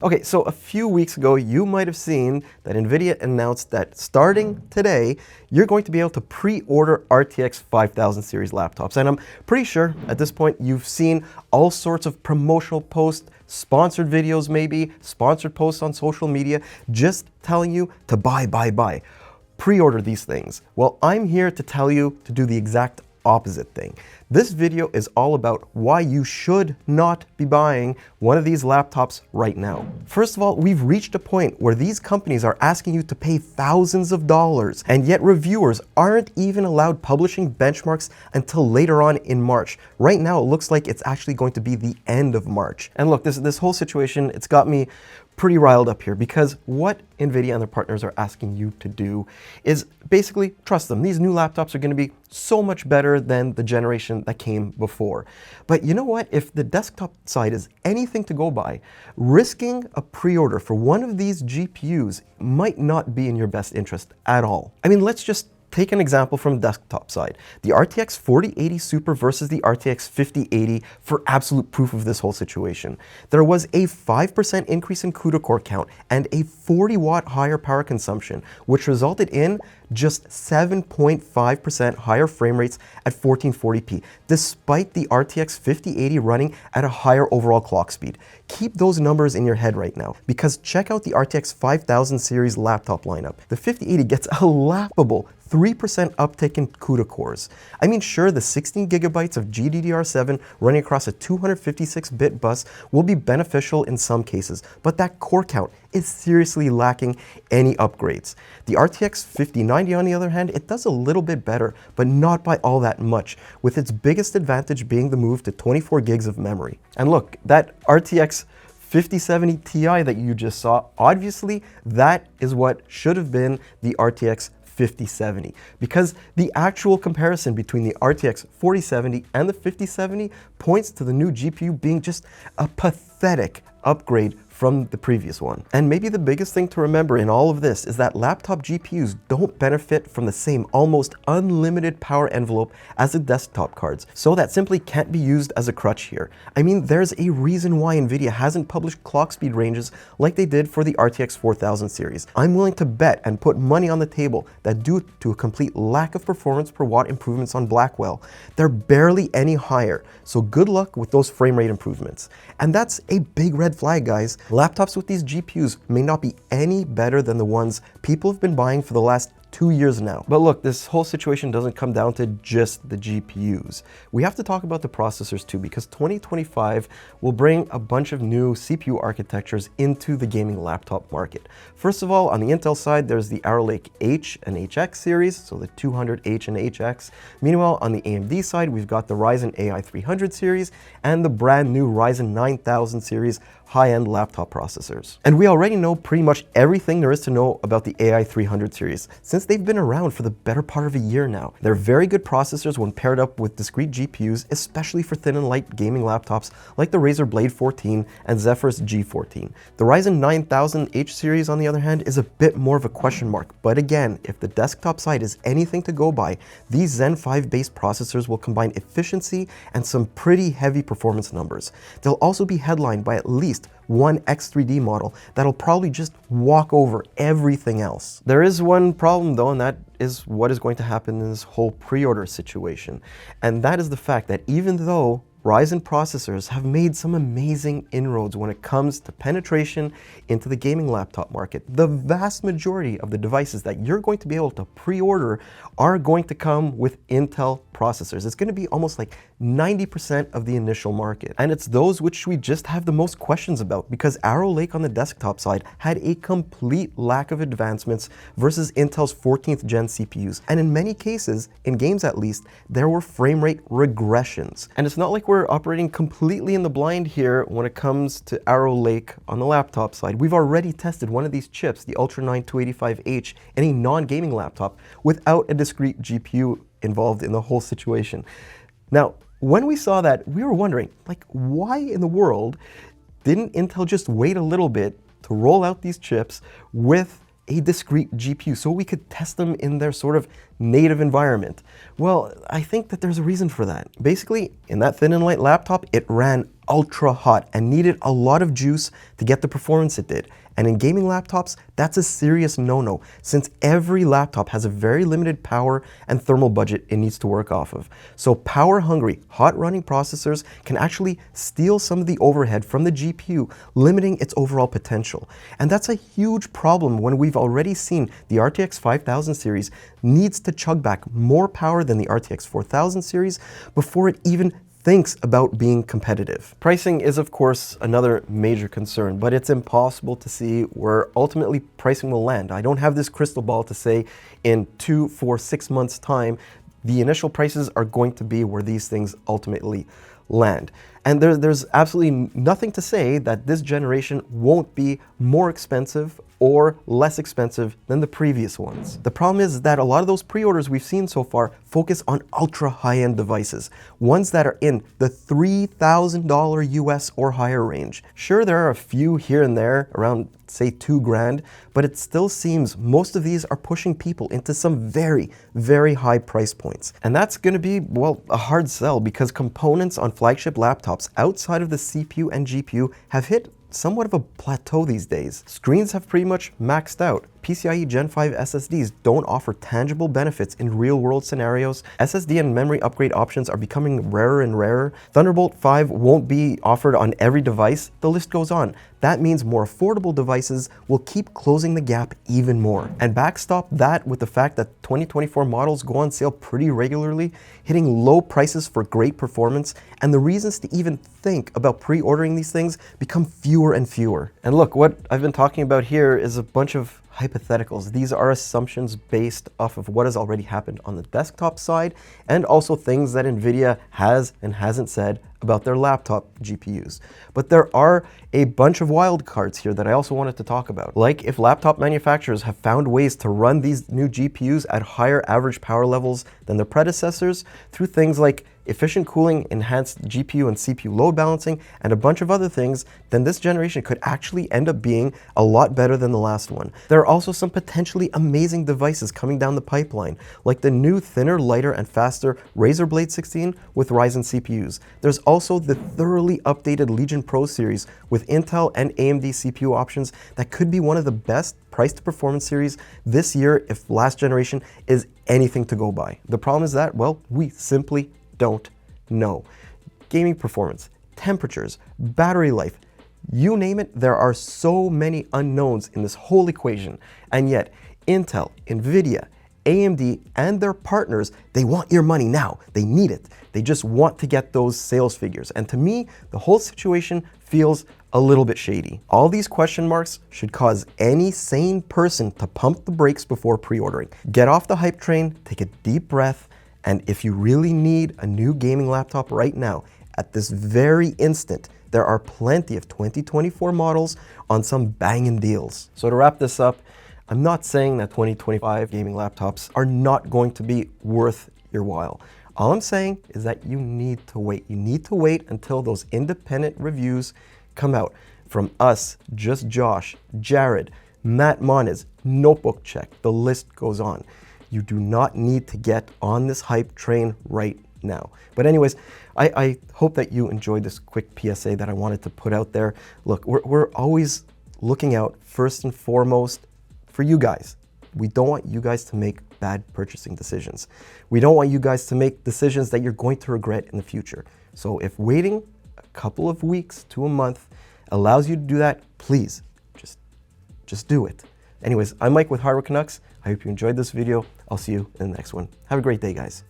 Okay, so a few weeks ago, you might have seen that NVIDIA announced that starting today, you're going to be able to pre-order RTX 5000 series laptops. And I'm pretty sure at this point, you've seen all sorts of promotional posts, sponsored videos maybe, sponsored posts on social media, just telling you to buy. Pre-order these things. Well, I'm here to tell you to do the exact opposite thing. This video is all about why you should not be buying one of these laptops right now. First of all, we've reached a point where these companies are asking you to pay thousands of dollars, and yet reviewers aren't even allowed publishing benchmarks until later on in March. Right now, it looks like it's actually going to be the end of March. And look, this whole situation, it's got me pretty riled up here, because what NVIDIA and their partners are asking you to do is basically trust them. These new laptops are going to be so much better than the generation that came before. But you know what? If the desktop side is anything to go by, risking a pre-order for one of these GPUs might not be in your best interest at all. I mean, let's just take an example from the desktop side. The RTX 4080 Super versus the RTX 5080 for absolute proof of this whole situation. There was a 5% increase in CUDA core count and a 40-watt higher power consumption, which resulted in just 7.5% higher frame rates at 1440p, despite the RTX 5080 running at a higher overall clock speed. Keep those numbers in your head right now, because check out the RTX 5000 series laptop lineup. The 5080 gets a laughable 3% uptick in CUDA cores. I mean, sure, the 16 gigabytes of GDDR7 running across a 256-bit bus will be beneficial in some cases, but that core count is seriously lacking any upgrades. The RTX 5090, on the other hand, it does a little bit better, but not by all that much, with its biggest advantage being the move to 24 gigs of memory. And look, that RTX 5070 Ti that you just saw, obviously, that is what should have been the RTX 5070, because the actual comparison between the RTX 4070 and the 5070 points to the new GPU being just a pathetic upgrade from the previous one. And maybe the biggest thing to remember in all of this is that laptop GPUs don't benefit from the same almost unlimited power envelope as the desktop cards, so that simply can't be used as a crutch here. I mean, there's a reason why NVIDIA hasn't published clock speed ranges like they did for the RTX 4000 series. I'm willing to bet and put money on the table that due to a complete lack of performance per watt improvements on Blackwell, they're barely any higher, so good luck with those frame rate improvements. And that's a big red flag, guys. Laptops with these GPUs may not be any better than the ones people have been buying for the last 2 years now. But look, this whole situation doesn't come down to just the GPUs. We have to talk about the processors too, because 2025 will bring a bunch of new CPU architectures into the gaming laptop market. First of all, on the Intel side, there's the Arrow Lake H and HX series, so the 200H and HX. Meanwhile, on the AMD side, we've got the Ryzen AI 300 series and the brand new Ryzen 9000 series high-end laptop processors. And we already know pretty much everything there is to know about the AI 300 series, since they've been around for the better part of a year now. They're very good processors when paired up with discrete GPUs, especially for thin and light gaming laptops like the Razer Blade 14 and Zephyrus G14. The Ryzen 9000H series, on the other hand, is a bit more of a question mark, but again, if the desktop side is anything to go by, these Zen 5-based processors will combine efficiency and some pretty heavy performance numbers. They'll also be headlined by at least one X3D model that'll probably just walk over everything else. There is one problem though, and that is what is going to happen in this whole pre-order situation. And that is the fact that even though Ryzen processors have made some amazing inroads when it comes to penetration into the gaming laptop market, the vast majority of the devices that you're going to be able to pre-order are going to come with Intel processors. It's going to be almost like 90% of the initial market. And it's those which we just have the most questions about, because Arrow Lake on the desktop side had a complete lack of advancements versus Intel's 14th gen CPUs. And in many cases, in games at least, there were frame rate regressions. And it's not like we're operating completely in the blind here when it comes to Arrow Lake on the laptop side. We've already tested one of these chips, the Ultra 9 285H, in a non-gaming laptop without a discrete GPU involved in the whole situation. Now, when we saw that, we were wondering, like, why in the world didn't Intel just wait a little bit to roll out these chips with a discrete GPU so we could test them in their sort of native environment? Well, I think that there's a reason for that. Basically, in that thin and light laptop, it ran ultra hot and needed a lot of juice to get the performance it did. And in gaming laptops, that's a serious no-no, since every laptop has a very limited power and thermal budget it needs to work off of. So power-hungry, hot-running processors can actually steal some of the overhead from the GPU, limiting its overall potential. And that's a huge problem when we've already seen the RTX 5000 series needs to chug back more power than the RTX 4000 series before it even thinks about being competitive. Pricing is of course another major concern, but it's impossible to see where ultimately pricing will land. I don't have this crystal ball to say in 2, 4, 6 months time the initial prices are going to be where these things ultimately land. And there's absolutely nothing to say that this generation won't be more expensive or less expensive than the previous ones. The problem is that a lot of those pre-orders we've seen so far focus on ultra high-end devices, ones that are in the $3,000 US or higher range. Sure, there are a few here and there around, say, $2,000, but it still seems most of these are pushing people into some very, very high price points. And that's gonna be, well, a hard sell because components on flagship laptops outside of the CPU and GPU have hit somewhat of a plateau these days. Screens have pretty much maxed out. PCIe Gen 5 SSDs don't offer tangible benefits in real-world scenarios. SSD and memory upgrade options are becoming rarer and rarer. Thunderbolt 5 won't be offered on every device. The list goes on. That means more affordable devices will keep closing the gap even more. And backstop that with the fact that 2024 models go on sale pretty regularly, hitting low prices for great performance, and the reasons to even think about pre-ordering these things become fewer and fewer. And look, what I've been talking about here is a bunch of hypotheticals. These are assumptions based off of what has already happened on the desktop side and also things that NVIDIA has and hasn't said about their laptop GPUs. But there are a bunch of wildcards here that I also wanted to talk about. Like if laptop manufacturers have found ways to run these new GPUs at higher average power levels than their predecessors through things like efficient cooling, enhanced GPU and CPU load balancing, and a bunch of other things, then this generation could actually end up being a lot better than the last one. There are also some potentially amazing devices coming down the pipeline, like the new thinner, lighter, and faster Razer Blade 16 with Ryzen CPUs. There's also the thoroughly updated Legion Pro series with Intel and AMD CPU options that could be one of the best price to performance series this year if last generation is anything to go by. The problem is that, well, we simply don't know. Gaming performance, temperatures, battery life, you name it, there are so many unknowns in this whole equation. And yet, Intel, NVIDIA, AMD, and their partners, they want your money now. They need it. They just want to get those sales figures. And to me, the whole situation feels a little bit shady. All these question marks should cause any sane person to pump the brakes before pre-ordering. Get off the hype train, take a deep breath, and if you really need a new gaming laptop right now, at this very instant, there are plenty of 2024 models on some banging deals. So to wrap this up, I'm not saying that 2025 gaming laptops are not going to be worth your while. All I'm saying is that you need to wait. You need to wait until those independent reviews come out from us, Just Josh, Jared, Matt Moniz, Notebook Check, the list goes on. You do not need to get on this hype train right now. But anyways, I hope that you enjoyed this quick PSA that I wanted to put out there. Look, we're always looking out first and foremost for you guys. We don't want you guys to make bad purchasing decisions. We don't want you guys to make decisions that you're going to regret in the future. So if waiting a couple of weeks to a month allows you to do that, please, just do it. Anyways, I'm Mike with Hardware Canucks. I hope you enjoyed this video. I'll see you in the next one. Have a great day, guys.